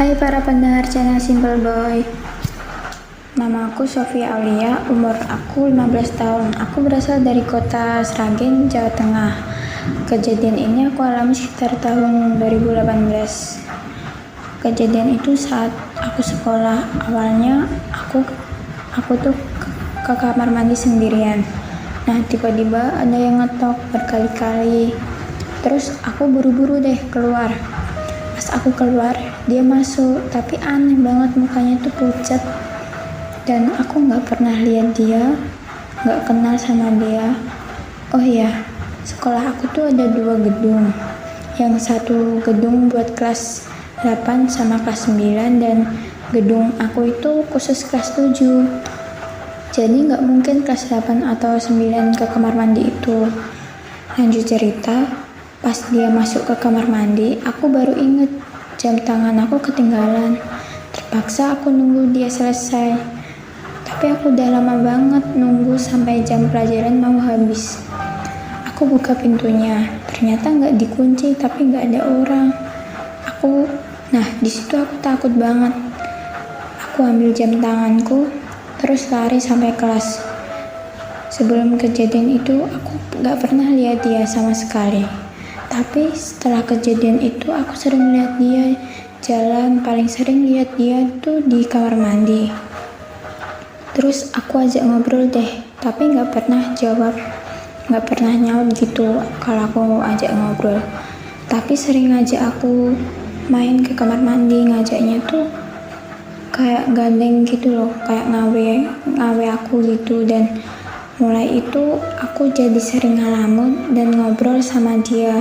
Hai para pendengar channel Simple Boy. Nama aku Sofia Aulia, umur aku 15 tahun. Aku berasal dari kota Sragen, Jawa Tengah. Kejadian ini aku alami sekitar tahun 2018. Kejadian itu saat aku sekolah. Awalnya aku tuh ke kamar mandi sendirian. Nah, tiba-tiba ada yang ngetok berkali-kali. Terus aku buru-buru deh keluar. Pas aku keluar, dia masuk, tapi aneh banget, mukanya tuh pucat. Dan aku gak pernah lihat dia, gak kenal sama dia. Oh iya, sekolah aku tuh ada 2 gedung. Yang satu gedung buat kelas 8 sama kelas 9, dan gedung aku itu khusus kelas 7. Jadi gak mungkin kelas 8 atau 9 ke kamar mandi itu. Lanjut cerita, pas dia masuk ke kamar mandi, aku baru inget jam tangan aku ketinggalan. Terpaksa aku nunggu dia selesai. Tapi aku udah lama banget nunggu sampai jam pelajaran mau habis. Aku buka pintunya, ternyata nggak dikunci, tapi nggak ada orang. Nah di situ aku takut banget. Aku ambil jam tanganku, terus lari sampai kelas. Sebelum kejadian itu, aku nggak pernah lihat dia sama sekali. Tapi setelah kejadian itu, aku sering lihat dia jalan. Paling sering lihat dia tuh di kamar mandi. Terus aku ajak ngobrol deh, tapi nggak pernah jawab, nggak pernah nyaut gitu kalau aku ajak ngobrol. Tapi sering ngajak aku main ke kamar mandi, ngajaknya tuh kayak gandeng gitu loh, kayak ngawe aku gitu. Dan mulai itu aku jadi sering ngalamun dan ngobrol sama dia.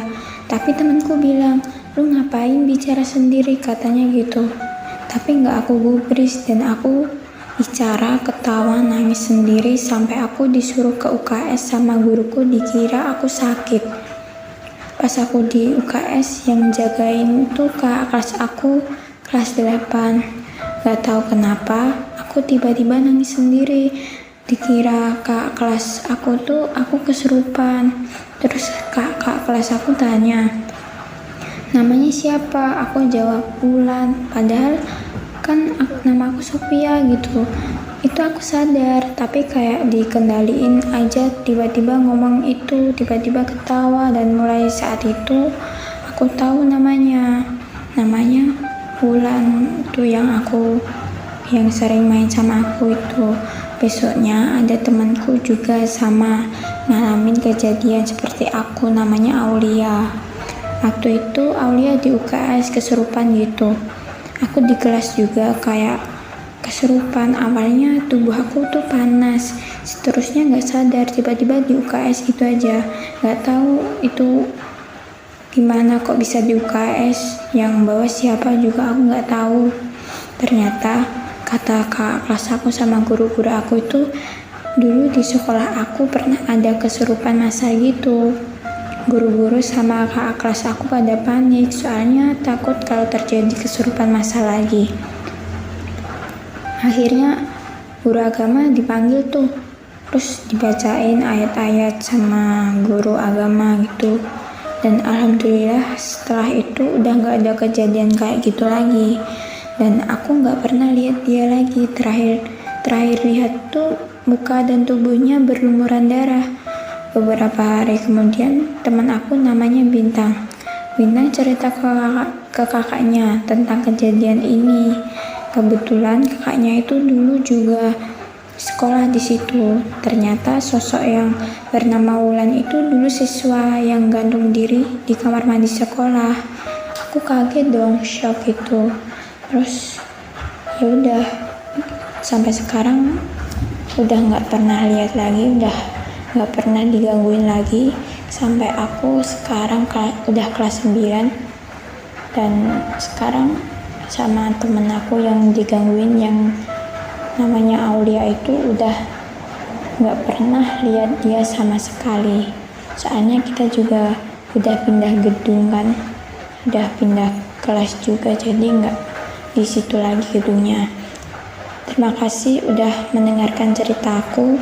Tapi temanku bilang, lu ngapain bicara sendiri, katanya gitu. Tapi gak aku gubris, dan aku bicara, ketawa, nangis sendiri sampai aku disuruh ke UKS sama guruku, dikira aku sakit. Pas aku di UKS, yang jagain tuh kakak kelas aku, kelas 8. Gak tahu kenapa aku tiba-tiba nangis sendiri. Dikira kakak kelas aku tuh aku kesurupan. Terus kakak kelas aku tanya, namanya siapa? Aku jawab Bulan. Padahal kan nama aku Sophia gitu. Itu aku sadar, tapi kayak dikendaliin aja. Tiba-tiba ngomong itu, tiba-tiba ketawa. Dan mulai saat itu aku tahu namanya Bulan. Itu yang sering main sama aku itu. Besoknya ada temanku juga sama ngalamin kejadian seperti aku, namanya Aulia. Waktu itu Aulia di UKS kesurupan gitu. Aku di kelas juga kayak kesurupan. Awalnya tubuh aku tuh panas, seterusnya gak sadar, tiba-tiba di UKS gitu aja. Gak tahu itu gimana kok bisa di UKS, yang bawa siapa juga aku gak tahu. Ternyata kata kakak kelas aku sama guru-guru aku itu, dulu di sekolah aku pernah ada kesurupan masal gitu. Guru-guru sama kakak kelas aku pada panik, soalnya takut kalau terjadi kesurupan masal lagi. Akhirnya guru agama dipanggil tuh, terus dibacain ayat-ayat sama guru agama gitu. Dan alhamdulillah setelah itu udah gak ada kejadian kayak gitu lagi. Dan aku gak pernah lihat dia lagi. Terakhir lihat tuh muka dan tubuhnya berlumuran darah. Beberapa hari kemudian teman aku namanya Bintang cerita ke kakaknya tentang kejadian ini. Kebetulan kakaknya itu dulu juga sekolah di situ. Ternyata sosok yang bernama Wulan itu dulu siswa yang gantung diri di kamar mandi sekolah. Aku kaget dong, shock gitu. Terus ya udah, sampai sekarang udah nggak pernah lihat lagi, udah nggak pernah digangguin lagi. Sampai aku sekarang udah kelas 9, dan sekarang sama temen aku yang digangguin yang namanya Aulia itu udah nggak pernah lihat dia sama sekali. Soalnya kita juga udah pindah gedung kan, udah pindah kelas juga, jadi nggak di situ lagi gedungnya. Terima kasih udah mendengarkan ceritaku.